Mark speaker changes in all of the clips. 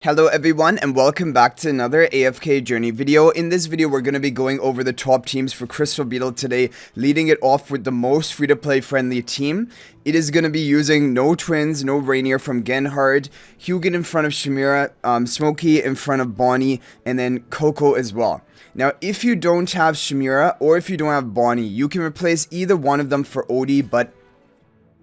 Speaker 1: Hello everyone and welcome back to another AFK journey video. In this video we're going to be going over the top teams for Crystal Beetle today, leading it off with the most free-to-play friendly team. It is going to be using no twins, no Rainier from Genhard, Hugin in front of Shamira, Smokey in front of Bonnie, and then Coco as well. Now if you don't have Shamira or if you don't have Bonnie, you can replace either one of them for Odie, but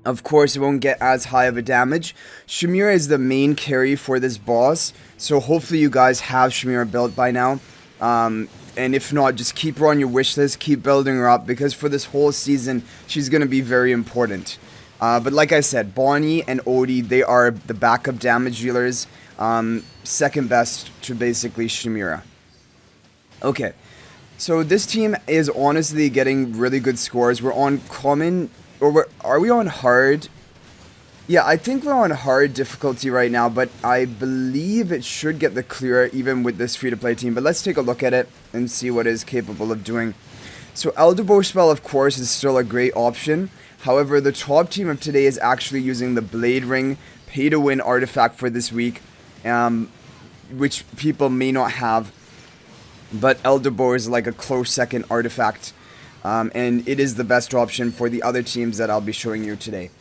Speaker 1: of course, it won't get as high of a damage. Shamira is the main carry for this boss, so hopefully you guys have Shamira built by now. And if not, just keep her on your wish list, keep building her up, because for this whole season, she's going to be very important. But like I said, Bonnie and Odie, they are the backup damage dealers, second best to basically Shamira. Okay, so this team is honestly getting really good scores. We're on common... Or are we on hard? Yeah, I think we're on hard difficulty right now, but I believe it should get the clear even with this free-to-play team. But let's take a look at it and see what it is capable of doing. So Elderbow Spell, of course, is still a great option. However, the top team of today is actually using the Blade Ring pay-to-win artifact for this week, which people may not have. But Elderbow is like a close second artifact. And it is the best option for the other teams that I'll be showing you today.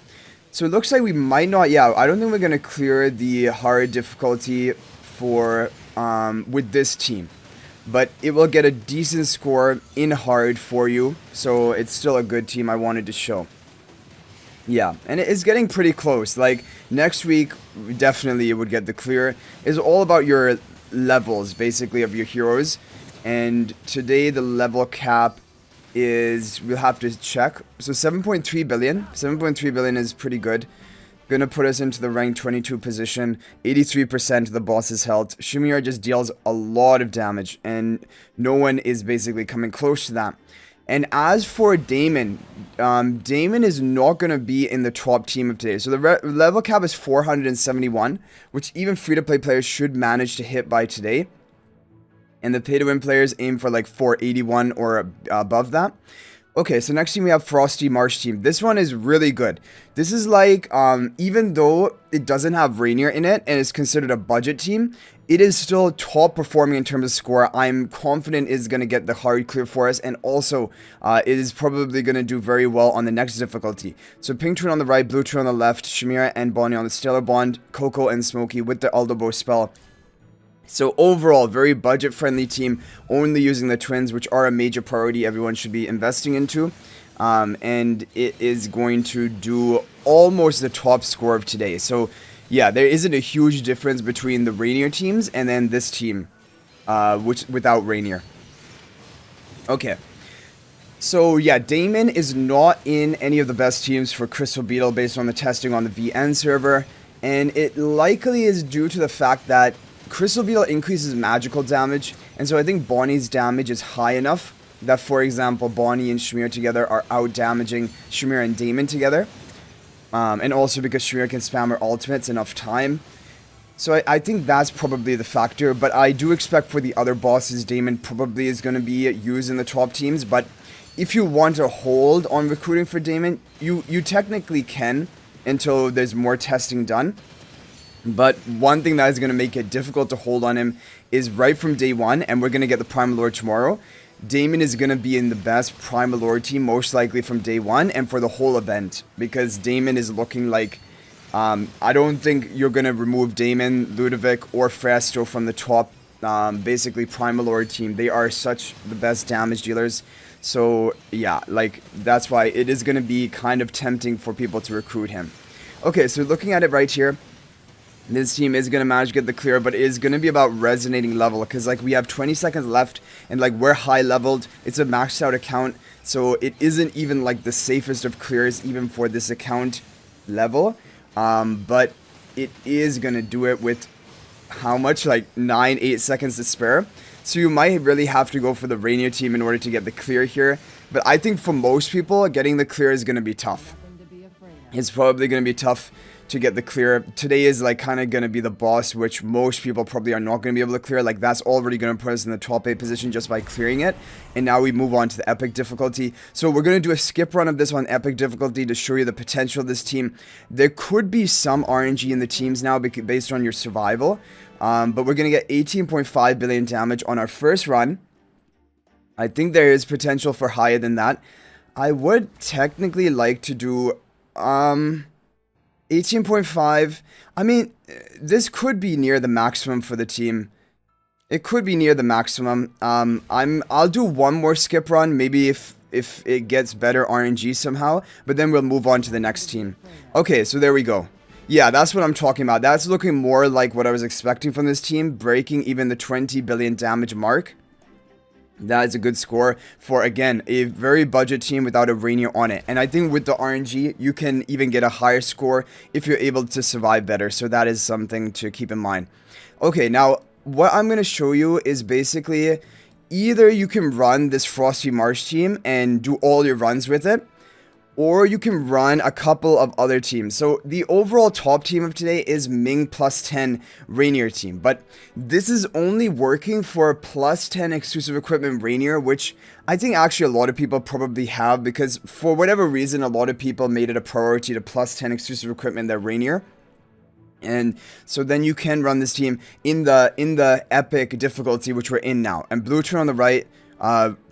Speaker 1: So it looks like we might not, yeah, I don't think we're going to clear the hard difficulty for, with this team. But it will get a decent score in hard for you, so it's still a good team I wanted to show. Yeah, and it is getting pretty close. Like, next week, definitely it would get the clear. It's all about your levels, basically, of your heroes. And today the level cap is, we'll have to check. So 7.3 billion. 7.3 billion is pretty good. Gonna put us into the rank 22 position. 83% of the boss's health. Shamira just deals a lot of damage, and no one is basically coming close to that. And as for Damon, Damon is not going to be in the top team of today. So the level cap is 471, which even free-to-play players should manage to hit by today. And the pay-to-win players aim for like 481 or above that. Okay, so next team we have Frosty Marsh team. This one is really good. This is like, even though it doesn't have Rainier in it and is considered a budget team, it is still top performing in terms of score. I'm confident is going to get the hard clear for us, and also it is probably going to do very well on the next difficulty. So Pink Twin on the right, Blue Twin on the left, Shamira and Bonnie on the Stellar Bond, Coco and Smokey with the Elderbow spell. So overall, very budget-friendly team, only using the twins, which are a major priority everyone should be investing into. And it is going to do almost the top score of today. So yeah, there isn't a huge difference between the Rainier teams and then this team, which without Rainier. Okay. So yeah, Damon is not in any of the best teams for Crystal Beetle based on the testing on the VN server. And it likely is due to the fact that Crystal Beetle increases magical damage, and so I think Bonnie's damage is high enough that, for example, Bonnie and Shamir together are out-damaging Shamir and Damon together. And also because Shamir can spam her ultimates enough time. So I think that's probably the factor, but I do expect for the other bosses, Damon probably is going to be used in the top teams. But if you want to hold on recruiting for Damon, you technically can until there's more testing done. But one thing that is going to make it difficult to hold on him is right from day one, and we're going to get the Primal Lord tomorrow. Damon is going to be in the best Primal Lord team, most likely from day one, and for the whole event. Because Damon is looking like... I don't think you're going to remove Damon, Ludovic, or Fresto from the top, basically, Primal Lord team. They are such the best damage dealers. So, yeah, like, that's why it is going to be kind of tempting for people to recruit him. Okay, so looking at it right here. This team is going to manage to get the clear, but it is going to be about resonating level, because like we have 20 seconds left and like we're high leveled. It's a maxed out account, so it isn't even like the safest of clears even for this account level. But it is going to do it with how much, like 8 seconds to spare. So you might really have to go for the Rainier team in order to get the clear here. But I think for most people, getting the clear is going to be tough. It's probably going to be tough to get the clear. Today is like kind of going to be the boss, which most people probably are not going to be able to clear. Like that's already going to put us in the top 8 position just by clearing it. And now we move on to the epic difficulty. So we're going to do a skip run of this on epic difficulty to show you the potential of this team. There could be some RNG in the teams now based on your survival. But we're going to get 18.5 billion damage on our first run. I think there is potential for higher than that. I would technically like to do 18.5. I mean, this could be near the maximum for the team. It could be near the maximum. I'll do one more skip run, maybe if it gets better RNG somehow, but then we'll move on to the next team. Okay, so there we go. Yeah, that's what I'm talking about. That's looking more like what I was expecting from this team, breaking even the 20 billion damage mark. That is a good score for, again, a very budget team without a Rainier on it. And I think with the RNG, you can even get a higher score if you're able to survive better. So that is something to keep in mind. Okay, now what I'm going to show you is basically either you can run this Frosty Marsh team and do all your runs with it, or you can run a couple of other teams. So the overall top team of today is Ming plus 10 Rainier team. But this is only working for plus 10 exclusive equipment Rainier, which I think actually a lot of people probably have, because for whatever reason, a lot of people made it a priority to plus 10 exclusive equipment that Rainier. And so then you can run this team in the epic difficulty, which we're in now. And blue turn on the right,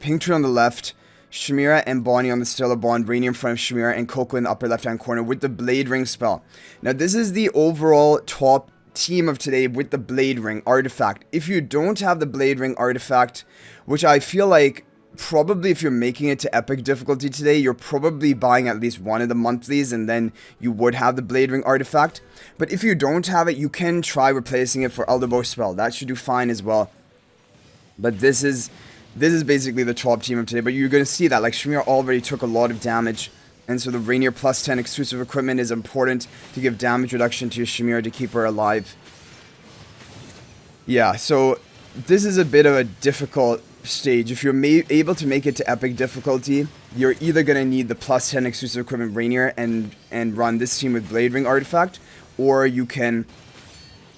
Speaker 1: pink turn on the left, Shamira and Bonnie on the Stellar Bond, Rainier in front of Shamira, and Coco in the upper left-hand corner with the Blade Ring spell. Now, this is the overall top team of today with the Blade Ring artifact. If you don't have the Blade Ring artifact, which I feel like probably if you're making it to epic difficulty today, you're probably buying at least one of the monthlies, and then you would have the Blade Ring artifact. But if you don't have it, you can try replacing it for Elderbow spell. That should do fine as well. But this is basically the top team of today, but you're going to see that, like, Shamira already took a lot of damage, and so the Rainier plus 10 exclusive equipment is important to give damage reduction to your Shamira to keep her alive. Yeah, so this is a bit of a difficult stage. If you're able to make it to epic difficulty, you're either going to need the plus 10 exclusive equipment Rainier and run this team with Blade Ring artifact, or you can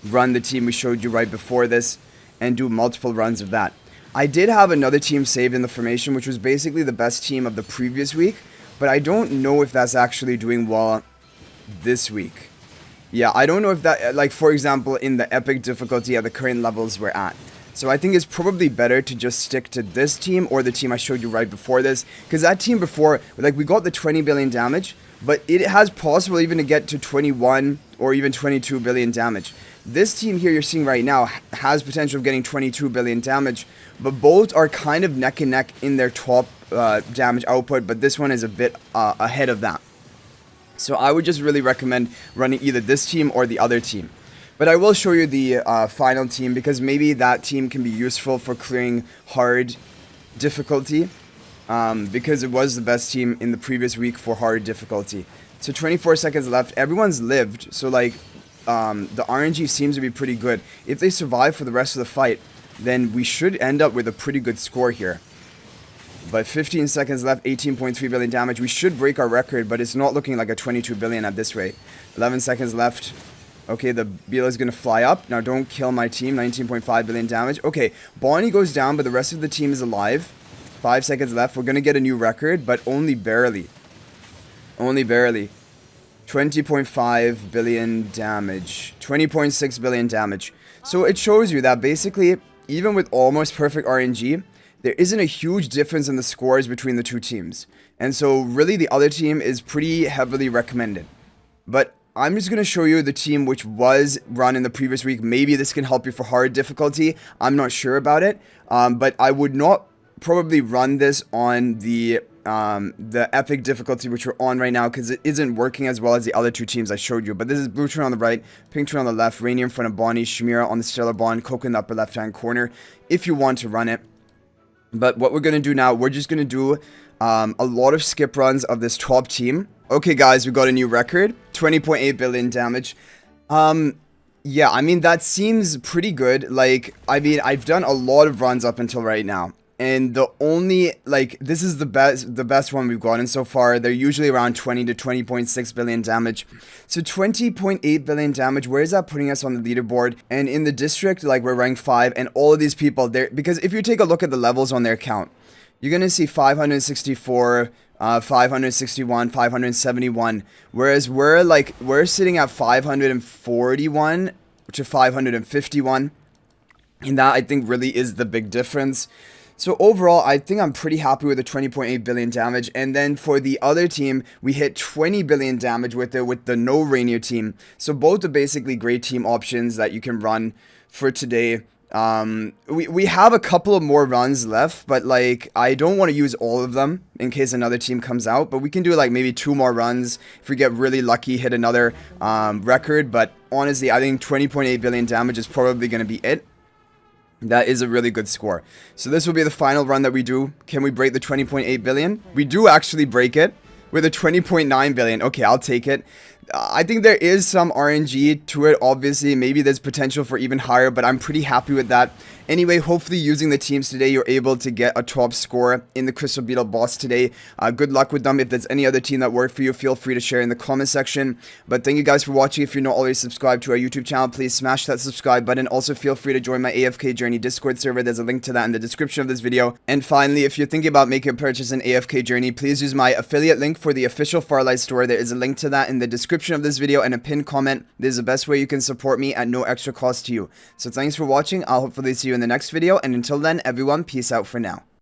Speaker 1: run the team we showed you right before this and do multiple runs of that. I did have another team saved in the formation, which was basically the best team of the previous week, but I don't know if that's actually doing well this week. Yeah, I don't know if that, like, for example, in the epic difficulty at the current levels we're at. So I think it's probably better to just stick to this team or the team I showed you right before this, because that team before, like, we got the 20 billion damage, but it has possible even to get to 21 or even 22 billion damage. This team here you're seeing right now has potential of getting 22 billion damage, but both are kind of neck and neck in their top damage output, but this one is a bit ahead of that. So I would just really recommend running either this team or the other team. But I will show you the final team, because maybe that team can be useful for clearing hard difficulty, because it was the best team in the previous week for hard difficulty. So 24 seconds left. Everyone's lived, so like the RNG seems to be pretty good. If they survive for the rest of the fight, then we should end up with a pretty good score here. But 15 seconds left, 18.3 billion damage. We should break our record, but it's not looking like a 22 billion at this rate. 11 seconds left. Okay, the Beetle is going to fly up. Now, don't kill my team. 19.5 billion damage. Okay, Bonnie goes down, but the rest of the team is alive. 5 seconds left. We're going to get a new record, but only barely. Only barely. 20.5 billion damage. 20.6 billion damage. So it shows you that basically, even with almost perfect RNG, there isn't a huge difference in the scores between the two teams. And so really the other team is pretty heavily recommended. But I'm just going to show you the team which was run in the previous week. Maybe this can help you for hard difficulty. I'm not sure about it. But I would not probably run this on the epic difficulty which we're on right now, because it isn't working as well as the other two teams I showed you. But this is blue turn on the right, pink turn on the left, Rainier in front of Bonnie, Shamira on the Stellar Bond, Coco in the upper left hand corner if you want to run it. But what we're going to do now, we're just going to do a lot of skip runs of this top team. Okay guys, we got a new record, 20.8 billion damage. Yeah, I mean, that seems pretty good. Like, I mean, I've done a lot of runs up until right now. And the only, like, this is the best one we've gotten so far. They're usually around 20 to 20.6 billion damage. So 20.8 billion damage, where is that putting us on the leaderboard? And in the district, like, we're ranked 5, and all of these people, they're, because if you take a look at the levels on their account, you're gonna see 564, 561, 571, whereas we're sitting at 541 to 551, and that, I think, really is the big difference. So overall, I think I'm pretty happy with the 20.8 billion damage. And then for the other team, we hit 20 billion damage with the no Rainier team. So both are basically great team options that you can run for today. We have a couple of more runs left, but like, I don't want to use all of them in case another team comes out, but we can do like maybe 2 more runs if we get really lucky, hit another record. But honestly, I think 20.8 billion damage is probably going to be it. That is a really good score. So this will be the final run that we do. Can we break the 20.8 billion? We do actually break it with a 20.9 billion. Okay, I'll take it. I think there is some RNG to it, obviously. Maybe there's potential for even higher, but I'm pretty happy with that. Anyway, hopefully using the teams today, you're able to get a top score in the Crystal Beetle boss today. Good luck with them. If there's any other team that worked for you, feel free to share in the comment section. But thank you guys for watching. If you're not already subscribed to our YouTube channel, please smash that subscribe button. Also, feel free to join my AFK Journey Discord server. There's a link to that in the description of this video. And finally, if you're thinking about making a purchase in AFK Journey, please use my affiliate link for the official Farlight store. There is a link to that in the description of this video and a pinned comment. This is the best way you can support me at no extra cost to you. So thanks for watching. I'll hopefully see you in the next video, and until then, everyone, peace out for now.